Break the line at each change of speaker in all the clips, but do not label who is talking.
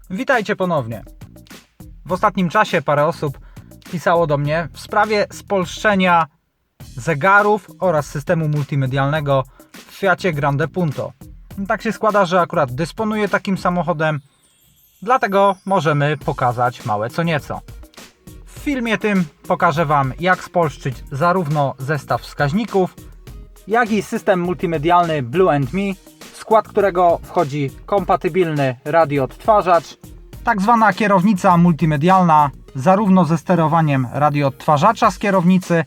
Witajcie ponownie. W ostatnim czasie parę osób pisało do mnie w sprawie spolszczenia zegarów oraz systemu multimedialnego w Fiacie Grande Punto. Tak się składa, że akurat dysponuję takim samochodem, dlatego możemy pokazać małe co nieco. W filmie tym pokażę Wam, jak spolszczyć zarówno zestaw wskaźników, jak i system multimedialny Blue & Me, w skład którego wchodzi kompatybilny radioodtwarzacz, tak zwana kierownica multimedialna, zarówno ze sterowaniem radioodtwarzacza z kierownicy,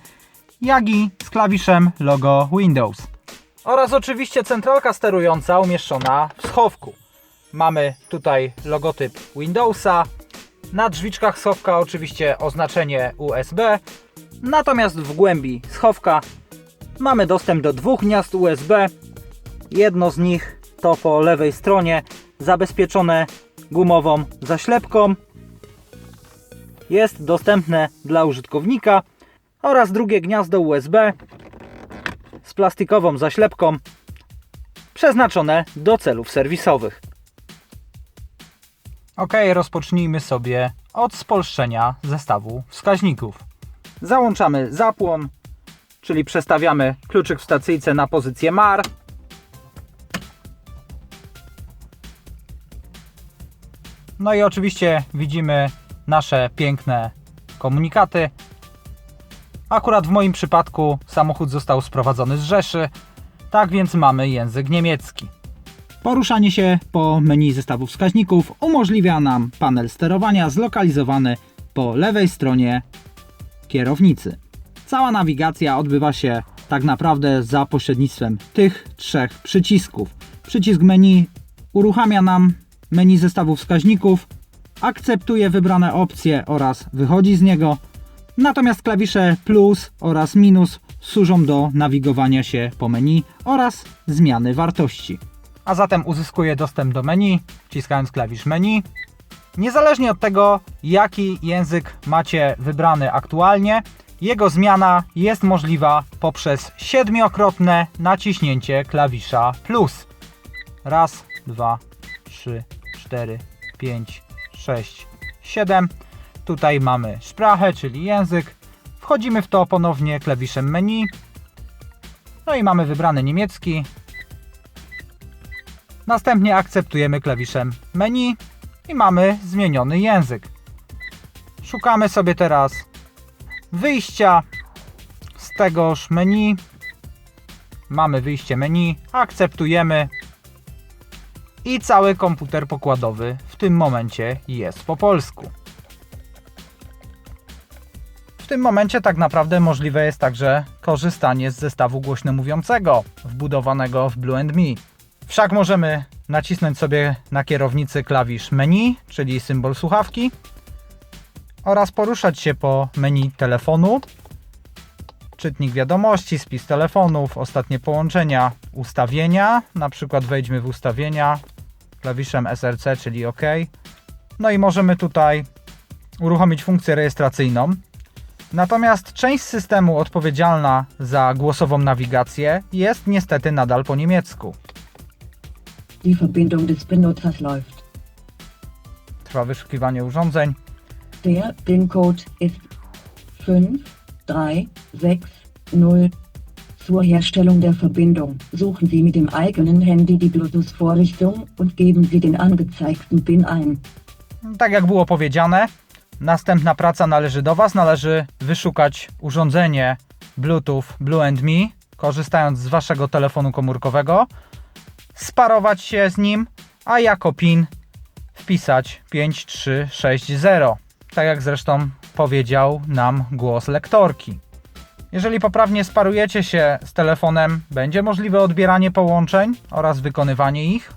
jak i z klawiszem logo Windows. Oraz oczywiście centralka sterująca umieszczona w schowku. Mamy tutaj logotyp Windowsa, na drzwiczkach schowka oczywiście oznaczenie USB, natomiast w głębi schowka mamy dostęp do dwóch gniazd USB. Jedno z nich to po lewej stronie, zabezpieczone gumową zaślepką. Jest dostępne dla użytkownika, oraz drugie gniazdo USB z plastikową zaślepką, przeznaczone do celów serwisowych. Ok, rozpocznijmy sobie od spolszczenia zestawu wskaźników. Załączamy zapłon, czyli przestawiamy kluczyk w stacyjce na pozycję MAR. No i oczywiście widzimy nasze piękne komunikaty. Akurat w moim przypadku samochód został sprowadzony z Rzeszy, tak więc mamy język niemiecki. Poruszanie się po menu zestawu wskaźników umożliwia nam panel sterowania zlokalizowany po lewej stronie kierownicy. Cała nawigacja odbywa się tak naprawdę za pośrednictwem tych trzech przycisków. Przycisk menu uruchamia nam menu zestawu wskaźników, akceptuje wybrane opcje oraz wychodzi z niego. Natomiast klawisze plus oraz minus służą do nawigowania się po menu oraz zmiany wartości. A zatem uzyskuję dostęp do menu, wciskając klawisz menu. Niezależnie od tego, jaki język macie wybrany aktualnie, jego zmiana jest możliwa poprzez 7-krotne naciśnięcie klawisza plus. Raz, 2, 3, 4, 5, 6, 7. Tutaj mamy Sprache, czyli język. Wchodzimy w to ponownie klawiszem menu. No i mamy wybrany niemiecki. Następnie akceptujemy klawiszem menu i mamy zmieniony język. Szukamy sobie teraz wyjścia z tegoż menu. Mamy wyjście menu, akceptujemy i cały komputer pokładowy w tym momencie jest po polsku. W tym momencie tak naprawdę możliwe jest także korzystanie z zestawu głośno mówiącego wbudowanego w Blue & Me. Wszak możemy nacisnąć sobie na kierownicy klawisz menu, czyli symbol słuchawki, oraz poruszać się po menu telefonu, czytnik wiadomości, spis telefonów, ostatnie połączenia, ustawienia, na przykład wejdźmy w ustawienia klawiszem SRC, czyli OK. No i możemy tutaj uruchomić funkcję rejestracyjną. Natomiast część systemu odpowiedzialna za głosową nawigację jest niestety nadal po niemiecku.
Die Verbindung des Benutzers läuft.
Trwa wyszukiwanie urządzeń.
Der PIN-Code ist 5360. Zur Herstellung der Verbindung suchen Sie mit dem eigenen Handy die Bluetooth-Vorrichtung und geben Sie den angezeigten PIN ein.
Tak jak było powiedziane, następna praca należy do Was. Należy wyszukać urządzenie Bluetooth Blue & Me, korzystając z Waszego telefonu komórkowego, sparować się z nim, a jako PIN wpisać 5360. Tak jak zresztą powiedział nam głos lektorki. Jeżeli poprawnie sparujecie się z telefonem, będzie możliwe odbieranie połączeń oraz wykonywanie ich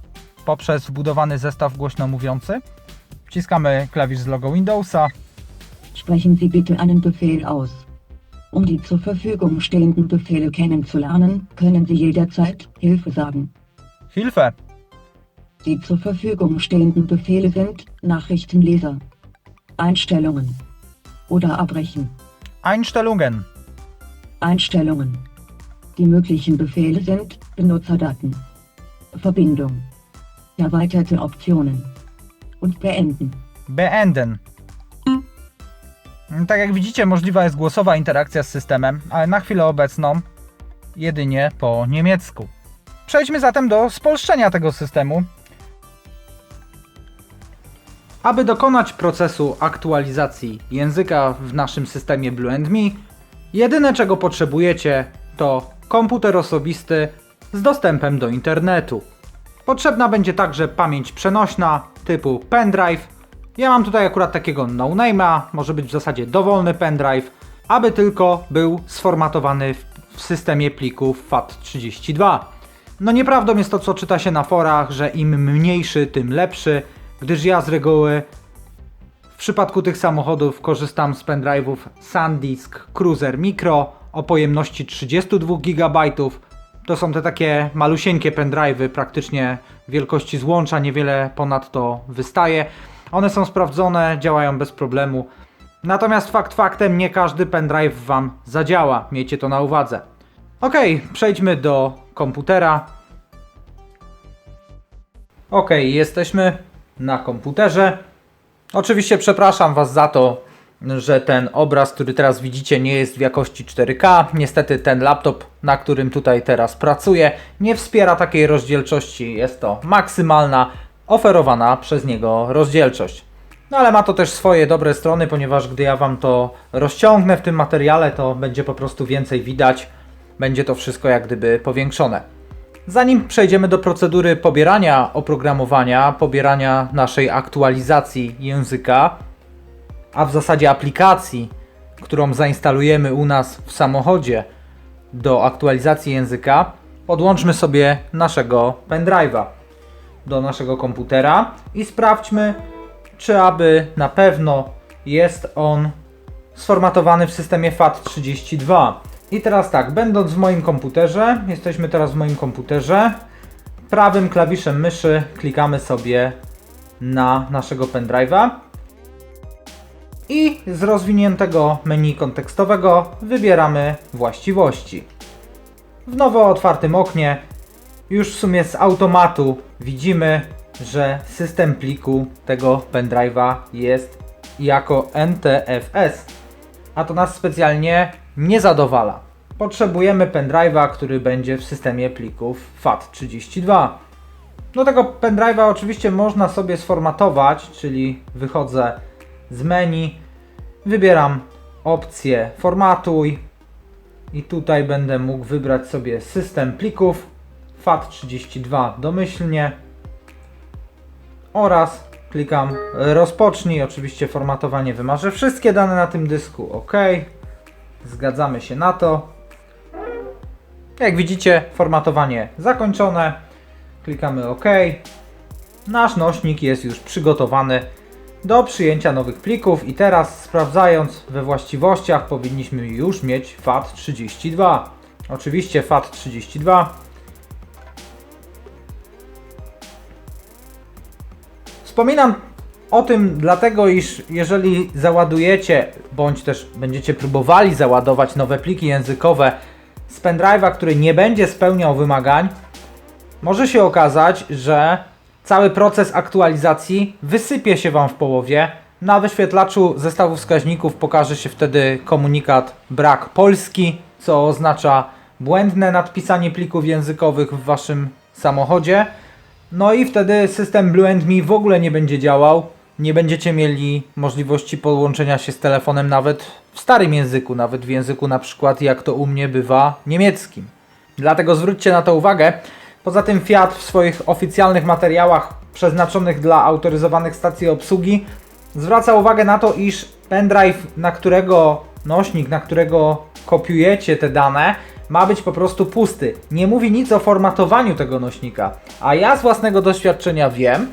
poprzez wbudowany zestaw głośno mówiący. Wciskamy klawisz z logo Windowsa.
Sprechen Sie bitte einen Befehl aus. Um die zur Verfügung stehenden Befehle kennenzulernen, können Sie jederzeit Hilfe sagen.
Hilfe.
Die zur Verfügung stehenden Befehle sind Nachrichtenleser, Einstellungen oder Abbrechen.
Einstellungen.
Einstellungen. Die möglichen Befehle sind Benutzerdaten, Verbindung, Erweiterte Optionen. Und beenden.
Beenden. Tak jak widzicie, możliwa jest głosowa interakcja z systemem, ale na chwilę obecną jedynie po niemiecku. Przejdźmy zatem do spolszczenia tego systemu. Aby dokonać procesu aktualizacji języka w naszym systemie Blue & Me, jedyne czego potrzebujecie to komputer osobisty z dostępem do internetu. Potrzebna będzie także pamięć przenośna typu pendrive. Ja mam tutaj akurat takiego no-name'a, może być w zasadzie dowolny pendrive, aby tylko był sformatowany w systemie plików FAT32. No nieprawdą jest to, co czyta się na forach, że im mniejszy, tym lepszy, gdyż ja z reguły w przypadku tych samochodów korzystam z pendrive'ów SanDisk Cruiser Micro o pojemności 32 GB. To są te takie malusieńkie pendrive'y, praktycznie wielkości złącza, niewiele ponad to wystaje. One są sprawdzone, działają bez problemu. Natomiast fakt faktem, nie każdy pendrive Wam zadziała, miejcie to na uwadze. Ok, przejdźmy do komputera. Ok, jesteśmy na komputerze. Oczywiście przepraszam Was za to, że ten obraz, który teraz widzicie, nie jest w jakości 4K. Niestety ten laptop, na którym tutaj teraz pracuję, nie wspiera takiej rozdzielczości. Jest to maksymalna, oferowana przez niego rozdzielczość. No ale ma to też swoje dobre strony, ponieważ gdy ja Wam to rozciągnę w tym materiale, to będzie po prostu więcej widać. Będzie to wszystko jak gdyby powiększone. Zanim przejdziemy do procedury pobierania oprogramowania, pobierania naszej aktualizacji języka, a w zasadzie aplikacji, którą zainstalujemy u nas w samochodzie do aktualizacji języka, podłączmy sobie naszego pendrive'a do naszego komputera i sprawdźmy, czy aby na pewno jest on sformatowany w systemie FAT32. I teraz tak, będąc w moim komputerze, jesteśmy teraz w moim komputerze, prawym klawiszem myszy klikamy sobie na naszego pendrive'a i z rozwiniętego menu kontekstowego wybieramy właściwości. W nowo otwartym oknie już w sumie z automatu widzimy, że system pliku tego pendrive'a jest jako NTFS, a to nas specjalnie nie zadowala. Potrzebujemy pendrive'a, który będzie w systemie plików FAT32. Do tego pendrive'a oczywiście można sobie sformatować, czyli wychodzę z menu, wybieram opcję formatuj i tutaj będę mógł wybrać sobie system plików FAT32 domyślnie oraz klikam rozpocznij. Oczywiście formatowanie wymarzę wszystkie dane na tym dysku. OK. Zgadzamy się na to. Jak widzicie, formatowanie zakończone. Klikamy OK. Nasz nośnik jest już przygotowany do przyjęcia nowych plików i teraz sprawdzając we właściwościach powinniśmy już mieć FAT32. Oczywiście FAT32. Wspominam o tym dlatego, iż jeżeli załadujecie, bądź też będziecie próbowali załadować nowe pliki językowe z pendrive'a, który nie będzie spełniał wymagań, może się okazać, że cały proces aktualizacji wysypie się Wam w połowie. Na wyświetlaczu zestawu wskaźników pokaże się wtedy komunikat brak Polski, co oznacza błędne nadpisanie plików językowych w Waszym samochodzie. No i wtedy system Blue & Me w ogóle nie będzie działał. Nie będziecie mieli możliwości połączenia się z telefonem nawet w starym języku, nawet w języku na przykład jak to u mnie bywa niemieckim. Dlatego zwróćcie na to uwagę. Poza tym Fiat w swoich oficjalnych materiałach przeznaczonych dla autoryzowanych stacji obsługi zwraca uwagę na to, iż pendrive, na którego nośnik, na którego kopiujecie te dane, ma być po prostu pusty. Nie mówi nic o formatowaniu tego nośnika. A ja z własnego doświadczenia wiem,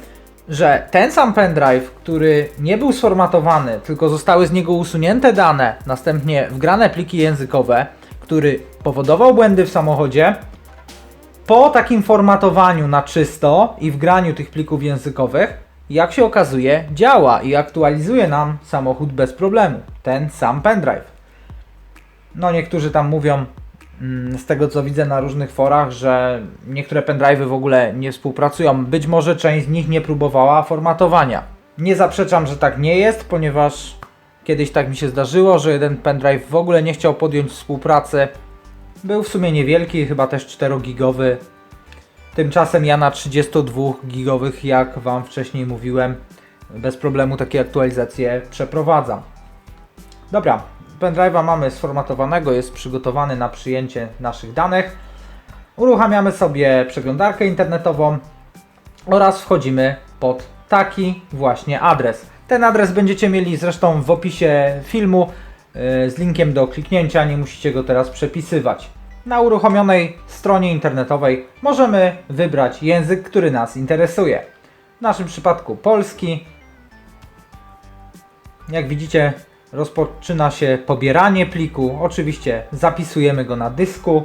że ten sam pendrive, który nie był sformatowany, tylko zostały z niego usunięte dane, następnie wgrane pliki językowe, który powodował błędy w samochodzie, po takim formatowaniu na czysto i wgraniu tych plików językowych, jak się okazuje, działa i aktualizuje nam samochód bez problemu. Ten sam pendrive. No niektórzy tam mówią, Z tego co widzę na różnych forach, że niektóre pendrive'y w ogóle nie współpracują. Być może część z nich nie próbowała formatowania. Nie zaprzeczam, że tak nie jest, ponieważ kiedyś tak mi się zdarzyło, że jeden pendrive w ogóle nie chciał podjąć współpracy. Był w sumie niewielki, chyba też 4-gigowy. Tymczasem ja na 32-gigowych, jak Wam wcześniej mówiłem, bez problemu takie aktualizacje przeprowadzam. Dobra, pendrive'a mamy sformatowanego, jest przygotowany na przyjęcie naszych danych. Uruchamiamy sobie przeglądarkę internetową oraz wchodzimy pod taki właśnie adres. Ten adres będziecie mieli zresztą w opisie filmu z linkiem do kliknięcia, nie musicie go teraz przepisywać. Na uruchomionej stronie internetowej możemy wybrać język, który nas interesuje. W naszym przypadku polski. Jak widzicie, rozpoczyna się pobieranie pliku. Oczywiście zapisujemy go na dysku.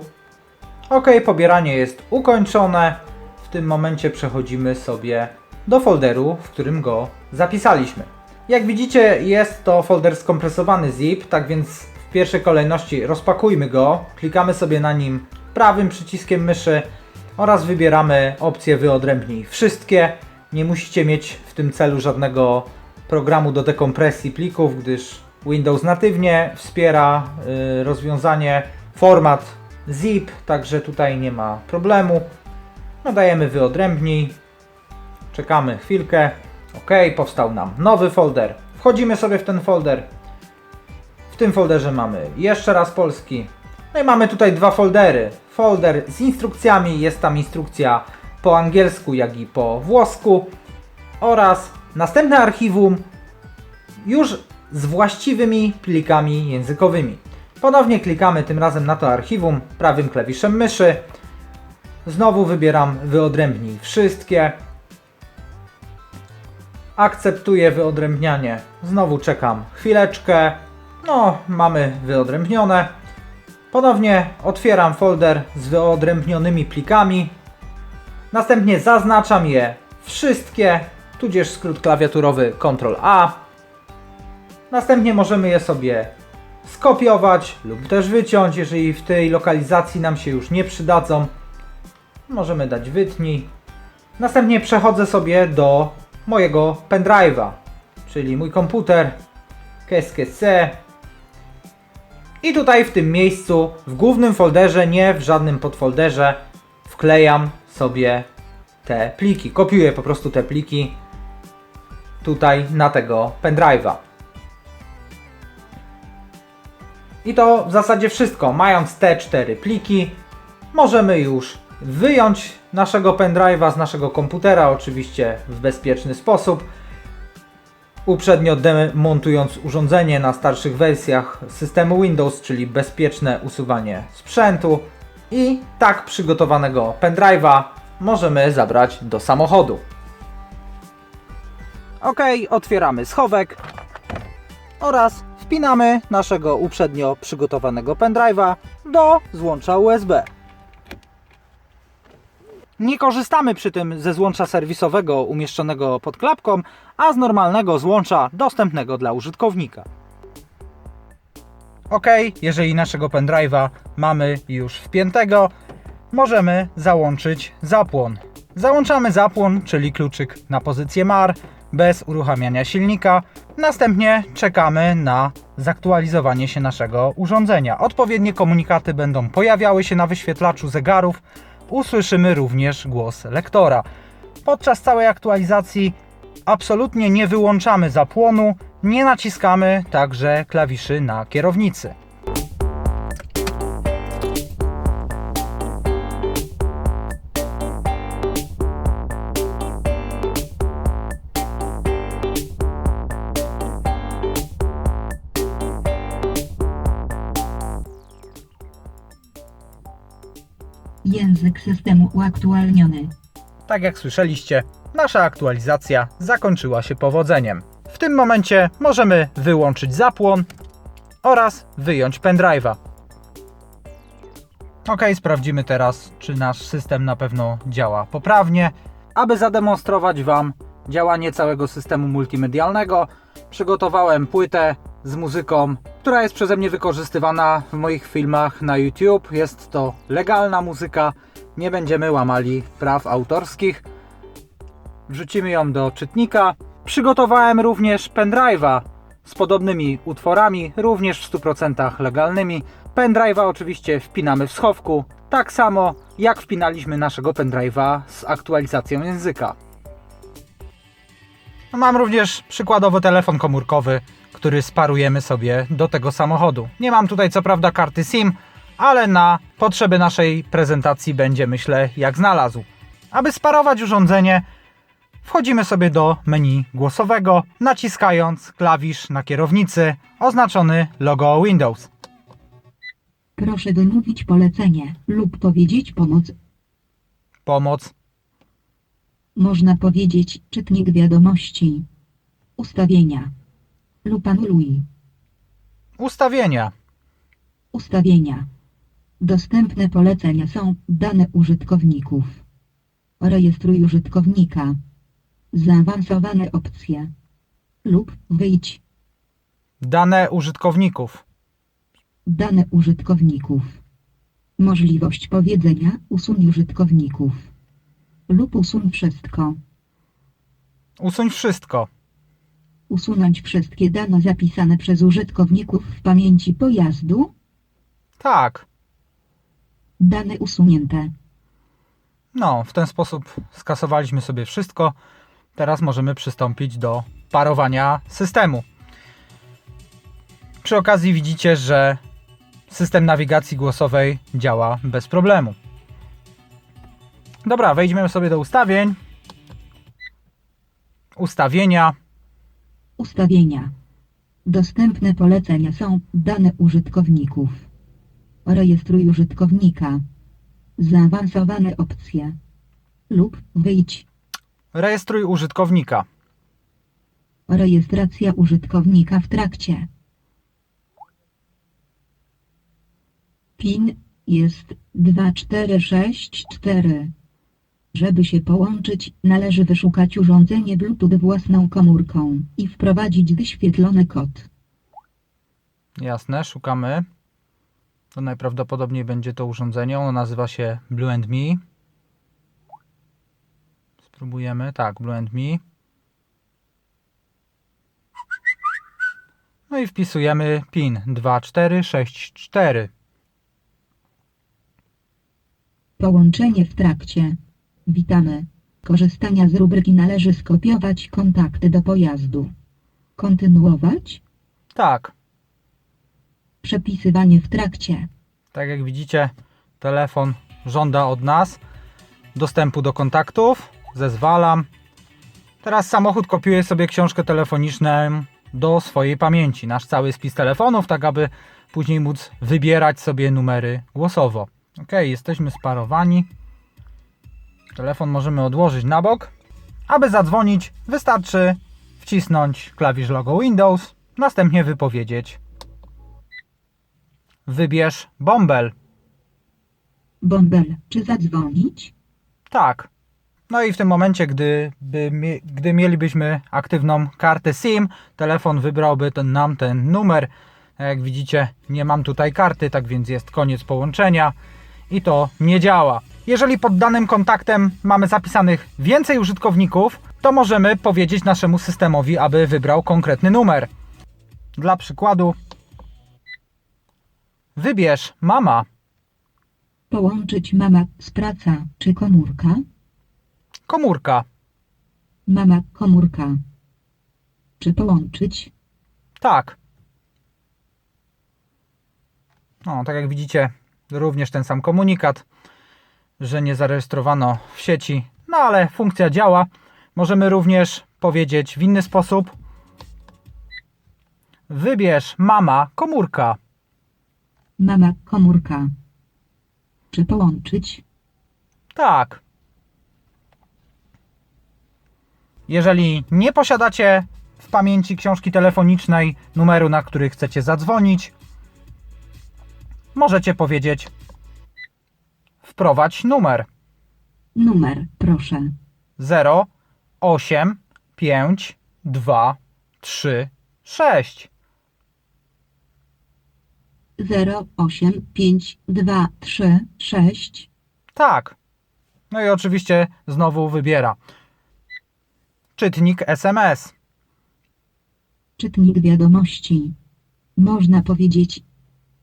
OK, pobieranie jest ukończone. W tym momencie przechodzimy sobie do folderu, w którym go zapisaliśmy. Jak widzicie, jest to folder skompresowany zip, tak więc w pierwszej kolejności rozpakujmy go. Klikamy sobie na nim prawym przyciskiem myszy oraz wybieramy opcję wyodrębnij wszystkie. Nie musicie mieć w tym celu żadnego programu do dekompresji plików, gdyż Windows natywnie wspiera rozwiązanie format zip, także tutaj nie ma problemu. Dajemy wyodrębnij, czekamy chwilkę. OK, powstał nam nowy folder. Wchodzimy sobie w ten folder. W tym folderze mamy jeszcze raz polski. No i mamy tutaj dwa foldery. Folder z instrukcjami, jest tam instrukcja po angielsku, jak i po włosku. Oraz następne archiwum już z właściwymi plikami językowymi. Ponownie klikamy tym razem na to archiwum prawym klawiszem myszy. Znowu wybieram wyodrębnij wszystkie. Akceptuję wyodrębnianie. Znowu czekam chwileczkę. No, mamy wyodrębnione. Ponownie otwieram folder z wyodrębnionymi plikami. Następnie zaznaczam je wszystkie, tudzież skrót klawiaturowy Ctrl+A. Następnie możemy je sobie skopiować lub też wyciąć, jeżeli w tej lokalizacji nam się już nie przydadzą. Możemy dać wytnij. Następnie przechodzę sobie do mojego pendrive'a, czyli mój komputer, qu'est-ce. I tutaj w tym miejscu, w głównym folderze, nie w żadnym podfolderze, wklejam sobie te pliki. Kopiuję po prostu te pliki tutaj na tego pendrive'a. I to w zasadzie wszystko. Mając te 4 pliki, możemy już wyjąć naszego pendrive'a z naszego komputera, oczywiście w bezpieczny sposób. Uprzednio demontując urządzenie na starszych wersjach systemu Windows, czyli bezpieczne usuwanie sprzętu. I tak przygotowanego pendrive'a możemy zabrać do samochodu. OK, otwieramy schowek oraz wpinamy naszego uprzednio przygotowanego pendrive'a do złącza USB. Nie korzystamy przy tym ze złącza serwisowego umieszczonego pod klapką, a z normalnego złącza dostępnego dla użytkownika. OK, jeżeli naszego pendrive'a mamy już wpiętego, możemy załączyć zapłon. Załączamy zapłon, czyli kluczyk na pozycję MAR, bez uruchamiania silnika. Następnie czekamy na zaktualizowanie się naszego urządzenia. Odpowiednie komunikaty będą pojawiały się na wyświetlaczu zegarów. Usłyszymy również głos lektora. Podczas całej aktualizacji absolutnie nie wyłączamy zapłonu, nie naciskamy także klawiszy na kierownicy.
Język systemu uaktualniony.
Tak jak słyszeliście, nasza aktualizacja zakończyła się powodzeniem. W tym momencie możemy wyłączyć zapłon oraz wyjąć pendrive'a. OK, sprawdzimy teraz, czy nasz system na pewno działa poprawnie. Aby zademonstrować Wam działanie całego systemu multimedialnego, przygotowałem płytę z muzyką, która jest przeze mnie wykorzystywana w moich filmach na YouTube. Jest to legalna muzyka, nie będziemy łamali praw autorskich. Wrzucimy ją do czytnika. Przygotowałem również pendrive'a z podobnymi utworami, również w 100% legalnymi. Pendrive'a oczywiście wpinamy w schowku, tak samo jak wpinaliśmy naszego pendrive'a z aktualizacją języka. Mam również przykładowo telefon komórkowy, który sparujemy sobie do tego samochodu. Nie mam tutaj co prawda karty SIM, ale na potrzeby naszej prezentacji będzie, myślę, jak znalazł. Aby sparować urządzenie, wchodzimy sobie do menu głosowego, naciskając klawisz na kierownicy oznaczony logo Windows.
Proszę wymówić polecenie lub powiedzieć pomoc.
Pomoc.
Można powiedzieć czytnik wiadomości. Ustawienia. Lub anuluj.
Ustawienia.
Ustawienia. Dostępne polecenia są dane użytkowników. Rejestruj użytkownika. Zaawansowane opcje. Lub wyjdź.
Dane użytkowników.
Dane użytkowników. Możliwość powiedzenia usuń użytkowników. Lub usuń wszystko.
Usuń wszystko.
Usunąć wszystkie dane zapisane przez użytkowników w pamięci pojazdu.
Tak.
Dane usunięte.
No, w ten sposób skasowaliśmy sobie wszystko. Teraz możemy przystąpić do parowania systemu. Przy okazji widzicie, że system nawigacji głosowej działa bez problemu. Dobra, wejdźmy sobie do ustawień. Ustawienia.
Ustawienia. Dostępne polecenia są dane użytkowników. Rejestruj użytkownika. Zaawansowane opcje. Lub wyjdź.
Rejestruj użytkownika.
Rejestracja użytkownika w trakcie. PIN jest 2464. Żeby się połączyć, należy wyszukać urządzenie Bluetooth własną komórką i wprowadzić wyświetlony kod.
Jasne, szukamy. To najprawdopodobniej będzie to urządzenie. Ono nazywa się Blue & Me. Spróbujemy. Tak, Blue & Me. No i wpisujemy PIN 2464.
Połączenie w trakcie. Witamy. Korzystania z rubryki należy skopiować kontakty do pojazdu. Kontynuować.
Tak,
Przepisywanie w trakcie.
tak jak widzicie, telefon żąda od nas dostępu do kontaktów. Zezwalam. Teraz samochód kopiuje sobie książkę telefoniczną do swojej pamięci. Nasz cały spis telefonów, tak aby później móc wybierać sobie numery głosowo. Ok, jesteśmy sparowani. Telefon możemy odłożyć na bok. Aby zadzwonić, wystarczy wcisnąć klawisz logo Windows, następnie wypowiedzieć. Wybierz bąbel.
Bąbel. Czy zadzwonić?
Tak. No i w tym momencie, gdy mielibyśmy aktywną kartę SIM, telefon wybrałby nam ten numer. Jak widzicie, nie mam tutaj karty, tak więc jest koniec połączenia i to nie działa. Jeżeli pod danym kontaktem mamy zapisanych więcej użytkowników, to możemy powiedzieć naszemu systemowi, aby wybrał konkretny numer. Dla przykładu, wybierz mama.
Połączyć mama z praca czy komórka?
Komórka.
Mama komórka. Czy połączyć?
Tak. No, tak jak widzicie, również ten sam komunikat, że nie zarejestrowano w sieci, no ale funkcja działa. Możemy również powiedzieć w inny sposób. Wybierz mama komórka.
Mama komórka. Czy połączyć?
Tak. Jeżeli nie posiadacie w pamięci książki telefonicznej numeru, na który chcecie zadzwonić, możecie powiedzieć wprowadź numer
Numer, proszę.
0, 8, 5, 2, 3, 6.
0, 8, 5, 2, 3, 6.
Tak. No i oczywiście znowu wybiera. Czytnik SMS.
Czytnik wiadomości. Można powiedzieć: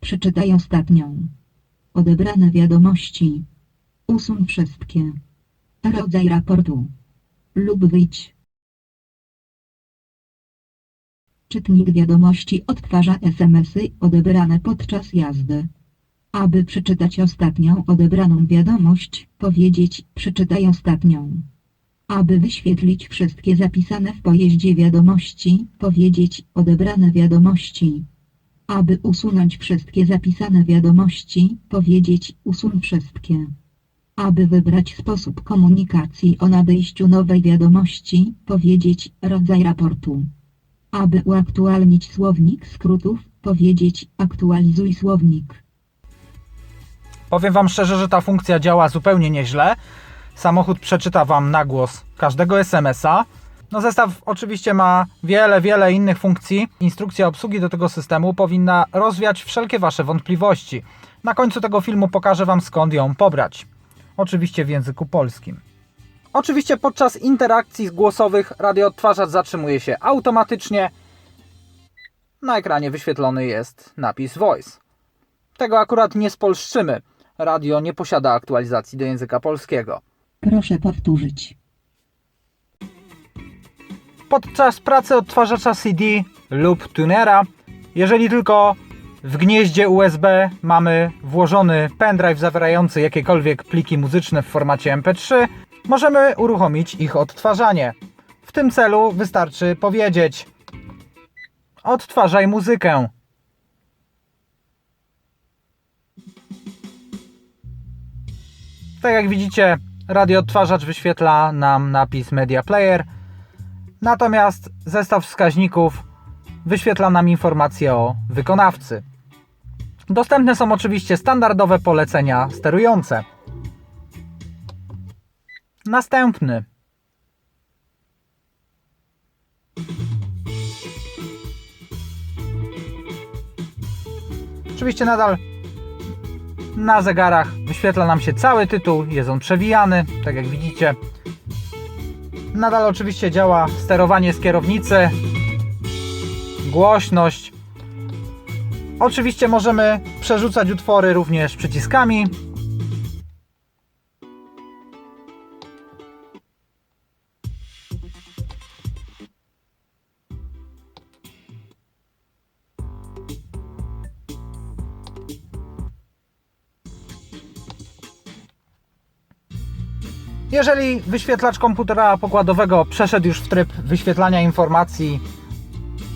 przeczytaj ostatnią. Odebrane wiadomości. Usuń wszystkie. Rodzaj raportu. Lub wyjdź. Czytnik wiadomości odtwarza SMS-y odebrane podczas jazdy. Aby przeczytać ostatnią odebraną wiadomość, powiedzieć: przeczytaj ostatnią. Aby wyświetlić wszystkie zapisane w pojeździe wiadomości, powiedzieć: odebrane wiadomości. Aby usunąć wszystkie zapisane wiadomości, powiedzieć: usuń wszystkie. Aby wybrać sposób komunikacji o nadejściu nowej wiadomości, powiedzieć: rodzaj raportu. Aby uaktualnić słownik skrótów, powiedzieć: aktualizuj słownik.
Powiem Wam szczerze, że ta funkcja działa zupełnie nieźle. Samochód przeczyta Wam na głos każdego SMS-a. No zestaw oczywiście ma wiele innych funkcji. Instrukcja obsługi do tego systemu powinna rozwiać wszelkie Wasze wątpliwości. Na końcu tego filmu pokażę Wam, skąd ją pobrać. Oczywiście w języku polskim. Oczywiście podczas interakcji głosowych radioodtwarzacz zatrzymuje się automatycznie. Na ekranie wyświetlony jest napis Voice. Tego akurat nie spolszczymy. Radio nie posiada aktualizacji do języka polskiego.
Proszę powtórzyć.
Podczas pracy odtwarzacza CD lub tunera, jeżeli tylko w gnieździe USB mamy włożony pendrive zawierający jakiekolwiek pliki muzyczne w formacie MP3, możemy uruchomić ich odtwarzanie. W tym celu wystarczy powiedzieć: odtwarzaj muzykę. Tak jak widzicie, radioodtwarzacz wyświetla nam napis Media Player, natomiast zestaw wskaźników wyświetla nam informacje o wykonawcy. Dostępne są oczywiście standardowe polecenia sterujące. Następny. Oczywiście nadal na zegarach wyświetla nam się cały tytuł, jest on przewijany, tak jak widzicie. Nadal oczywiście działa sterowanie z kierownicy, głośność. Oczywiście możemy przerzucać utwory również przyciskami. Jeżeli wyświetlacz komputera pokładowego przeszedł już w tryb wyświetlania informacji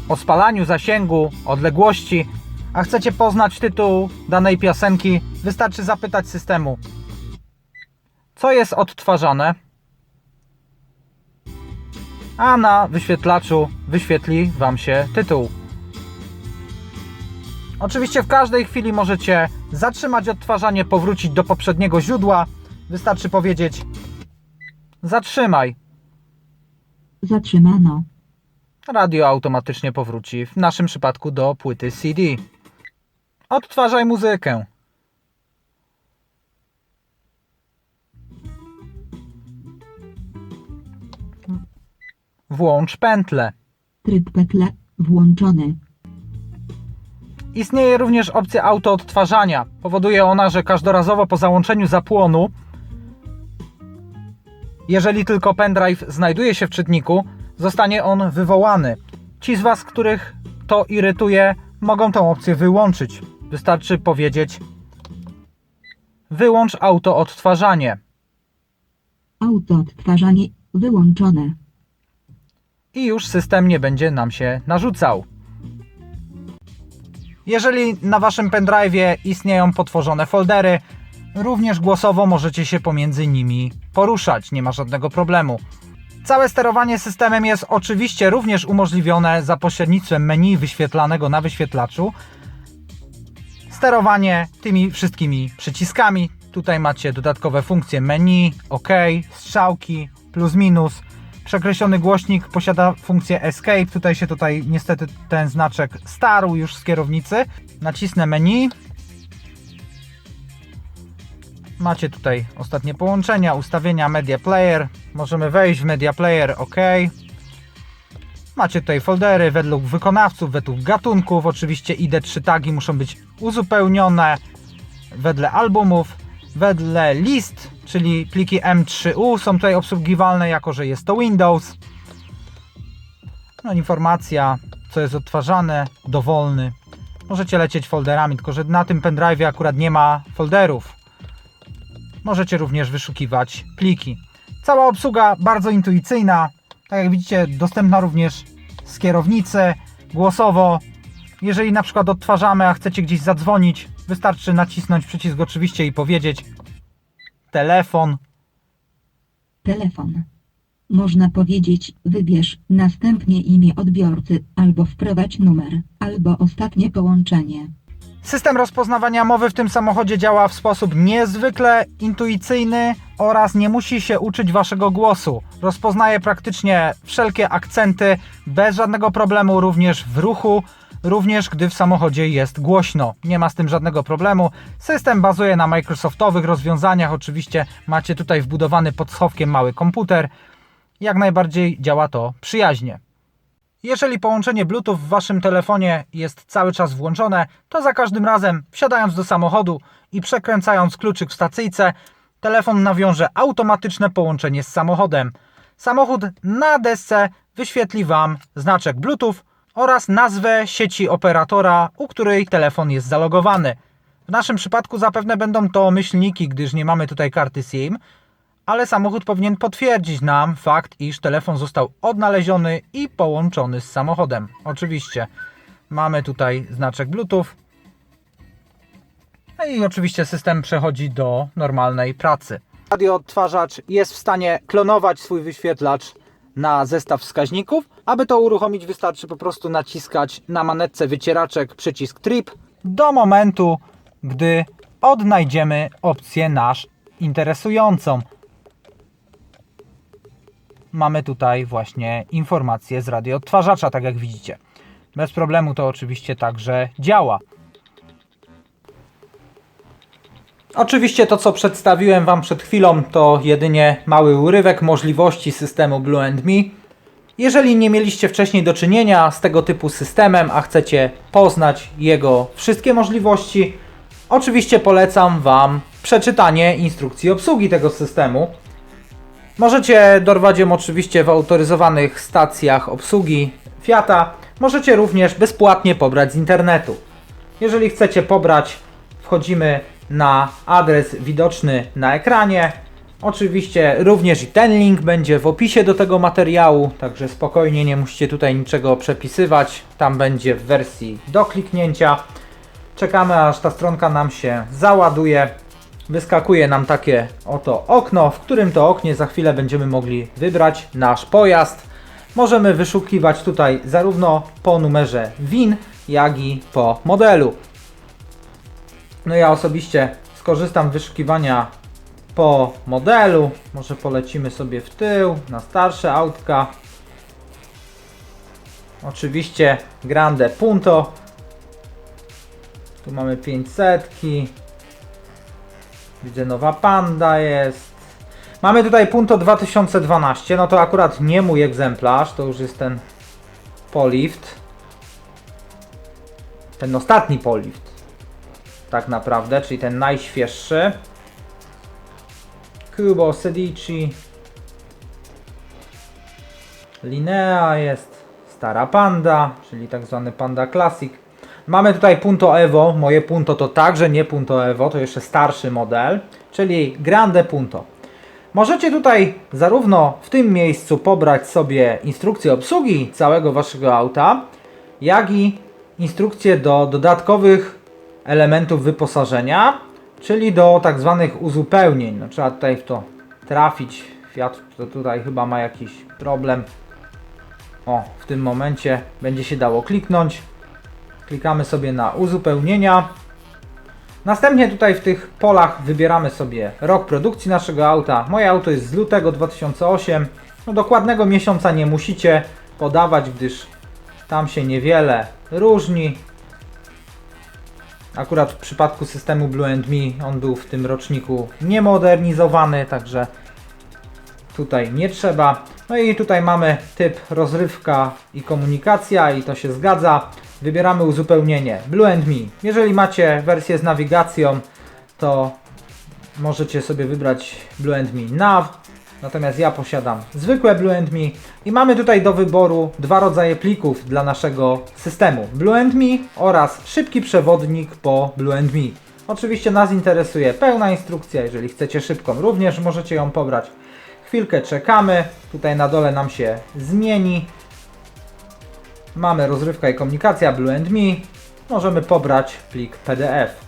o spalaniu, zasięgu, odległości, a chcecie poznać tytuł danej piosenki, wystarczy zapytać systemu: co jest odtwarzane? A na wyświetlaczu wyświetli Wam się tytuł. Oczywiście w każdej chwili możecie zatrzymać odtwarzanie, powrócić do poprzedniego źródła. Wystarczy powiedzieć: zatrzymaj.
Zatrzymano.
Radio automatycznie powróci, w naszym przypadku do płyty CD. Odtwarzaj muzykę. Włącz pętlę.
Tryb pętle włączony.
Istnieje również opcja autoodtwarzania. Powoduje ona, że każdorazowo po załączeniu zapłonu, jeżeli tylko pendrive znajduje się w czytniku, zostanie on wywołany. Ci z Was, których to irytuje, mogą tę opcję wyłączyć. Wystarczy powiedzieć: wyłącz autoodtwarzanie.
Autoodtwarzanie wyłączone.
I już system nie będzie nam się narzucał. Jeżeli na Waszym pendrive'ie istnieją potworzone foldery, również głosowo możecie się pomiędzy nimi poruszać, nie ma żadnego problemu. Całe sterowanie systemem jest oczywiście również umożliwione za pośrednictwem menu wyświetlanego na wyświetlaczu. Sterowanie tymi wszystkimi przyciskami. Tutaj macie dodatkowe funkcje menu, OK, strzałki, plus minus. Przekreślony głośnik posiada funkcję Escape. Tutaj niestety ten znaczek starł już z kierownicy. Nacisnę menu. Macie tutaj ostatnie połączenia, ustawienia Media Player. Możemy wejść w Media Player, OK. Macie tutaj foldery według wykonawców, według gatunków. Oczywiście ID3 tagi muszą być uzupełnione wedle albumów. Wedle list, czyli pliki M3U są tutaj obsługiwalne, jako że jest to Windows. No, informacja, co jest odtwarzane, dowolny. Możecie lecieć folderami, tylko że na tym pendrive'ie akurat nie ma folderów. Możecie również wyszukiwać pliki. Cała obsługa bardzo intuicyjna. Tak jak widzicie, dostępna również z kierownicy, głosowo. Jeżeli na przykład odtwarzamy, a chcecie gdzieś zadzwonić, wystarczy nacisnąć przycisk oczywiście i powiedzieć telefon.
Telefon. Można powiedzieć, wybierz następnie imię odbiorcy, albo wprowadź numer, albo ostatnie połączenie.
System rozpoznawania mowy w tym samochodzie działa w sposób niezwykle intuicyjny oraz nie musi się uczyć waszego głosu. Rozpoznaje praktycznie wszelkie akcenty bez żadnego problemu, również w ruchu, również gdy w samochodzie jest głośno. Nie ma z tym żadnego problemu. System bazuje na Microsoftowych rozwiązaniach. Oczywiście macie tutaj wbudowany pod schowkiem mały komputer. Jak najbardziej działa to przyjaźnie. Jeżeli połączenie Bluetooth w waszym telefonie jest cały czas włączone, to za każdym razem wsiadając do samochodu i przekręcając kluczyk w stacyjce, telefon nawiąże automatyczne połączenie z samochodem. Samochód na desce wyświetli wam znaczek Bluetooth oraz nazwę sieci operatora, u której telefon jest zalogowany. W naszym przypadku zapewne będą to myślniki, gdyż nie mamy tutaj karty SIM, ale samochód powinien potwierdzić nam fakt, iż telefon został odnaleziony i połączony z samochodem. Oczywiście mamy tutaj znaczek Bluetooth. No i oczywiście system przechodzi do normalnej pracy. Radioodtwarzacz jest w stanie klonować swój wyświetlacz na zestaw wskaźników. Aby to uruchomić, wystarczy po prostu naciskać na manetce wycieraczek przycisk Trip do momentu, gdy odnajdziemy opcję nasz interesującą. Mamy tutaj właśnie informację z radioodtwarzacza, tak jak widzicie. Bez problemu to oczywiście także działa. Oczywiście to, co przedstawiłem wam przed chwilą, to jedynie mały urywek możliwości systemu Blue & Me. Jeżeli nie mieliście wcześniej do czynienia z tego typu systemem, a chcecie poznać jego wszystkie możliwości, oczywiście polecam wam przeczytanie instrukcji obsługi tego systemu. Możecie dorwać ją oczywiście w autoryzowanych stacjach obsługi Fiata. Możecie również bezpłatnie pobrać z internetu. Jeżeli chcecie pobrać, wchodzimy na adres widoczny na ekranie. Oczywiście również i ten link będzie w opisie do tego materiału, także spokojnie, nie musicie tutaj niczego przepisywać. Tam będzie w wersji do kliknięcia. Czekamy, aż ta stronka nam się załaduje. Wyskakuje nam takie oto okno, w którym to oknie za chwilę będziemy mogli wybrać nasz pojazd. Możemy wyszukiwać tutaj zarówno po numerze VIN, jak i po modelu. No ja osobiście skorzystam z wyszukiwania po modelu. Może polecimy sobie w tył, na starsze autka. Oczywiście Grande Punto. Tu mamy 500. Widzę nowa Panda jest. Mamy tutaj Punto 2012. No to akurat nie mój egzemplarz. To już jest ten Polift. Ten ostatni Polift. Tak naprawdę, czyli ten najświeższy. Kubo Sedici. Linea jest. Stara Panda, czyli tak zwany Panda Classic. Mamy tutaj Punto Evo. Moje Punto to także nie Punto Evo, to jeszcze starszy model, czyli Grande Punto. Możecie tutaj zarówno w tym miejscu pobrać sobie instrukcję obsługi całego waszego auta, jak i instrukcje do dodatkowych elementów wyposażenia, czyli do tak zwanych uzupełnień. No, trzeba tutaj w to trafić. Fiat to tutaj chyba ma jakiś problem. O, w tym momencie będzie się dało kliknąć. Klikamy sobie na uzupełnienia. Następnie tutaj w tych polach wybieramy sobie rok produkcji naszego auta. Moje auto jest z lutego 2008. No, dokładnego miesiąca nie musicie podawać, gdyż tam się niewiele różni. Akurat w przypadku systemu Blue & Me on był w tym roczniku niemodernizowany, także tutaj nie trzeba. No i tutaj mamy typ rozrywka i komunikacja i to się zgadza. Wybieramy uzupełnienie Blue & Me. Jeżeli macie wersję z nawigacją, to możecie sobie wybrać Blue & Me Nav. Natomiast ja posiadam zwykłe Blue & Me i mamy tutaj do wyboru dwa rodzaje plików dla naszego systemu. Blue & Me oraz szybki przewodnik po Blue & Me. Oczywiście nas interesuje pełna instrukcja, jeżeli chcecie szybką również możecie ją pobrać. Chwilkę czekamy, tutaj na dole nam się zmieni. Mamy rozrywka i komunikacja Blue & Me. Możemy pobrać plik PDF.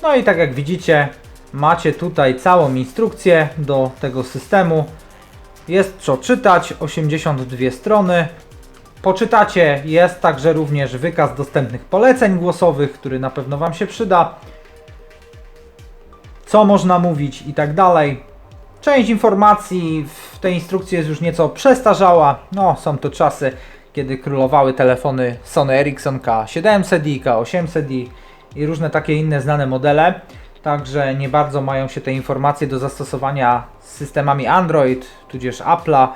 No i tak jak widzicie, macie tutaj całą instrukcję do tego systemu. Jest co czytać, 82 strony. Poczytacie, jest także również wykaz dostępnych poleceń głosowych, który na pewno Wam się przyda. Co można mówić i tak dalej. Część informacji w tej instrukcji jest już nieco przestarzała. No, są to czasy, kiedy królowały telefony Sony Ericsson K700i, K800i i różne takie inne znane modele. Także nie bardzo mają się te informacje do zastosowania z systemami Android, tudzież Apple'a.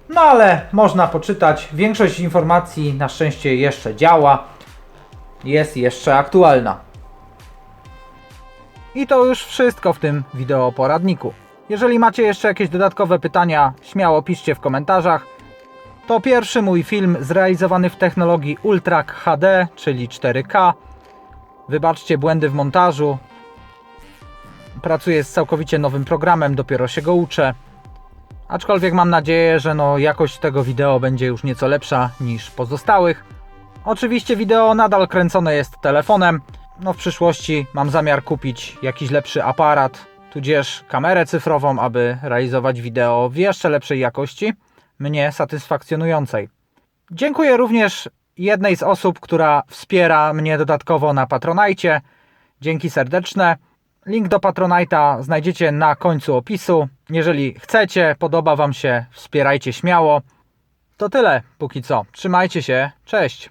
No ale można poczytać. Większość informacji na szczęście jeszcze działa. Jest jeszcze aktualna. I to już wszystko w tym wideo poradniku. Jeżeli macie jeszcze jakieś dodatkowe pytania, śmiało piszcie w komentarzach. To pierwszy mój film zrealizowany w technologii Ultra HD, czyli 4K. Wybaczcie błędy w montażu. Pracuję z całkowicie nowym programem, dopiero się go uczę. Aczkolwiek mam nadzieję, że jakość tego wideo będzie już nieco lepsza niż pozostałych. Oczywiście wideo nadal kręcone jest telefonem. W przyszłości mam zamiar kupić jakiś lepszy aparat, tudzież kamerę cyfrową, aby realizować wideo w jeszcze lepszej jakości, mnie satysfakcjonującej. Dziękuję również jednej z osób, która wspiera mnie dodatkowo na Patronite. Dzięki serdeczne. Link do Patronite'a znajdziecie na końcu opisu. Jeżeli chcecie, podoba Wam się, wspierajcie śmiało. To tyle póki co. Trzymajcie się. Cześć.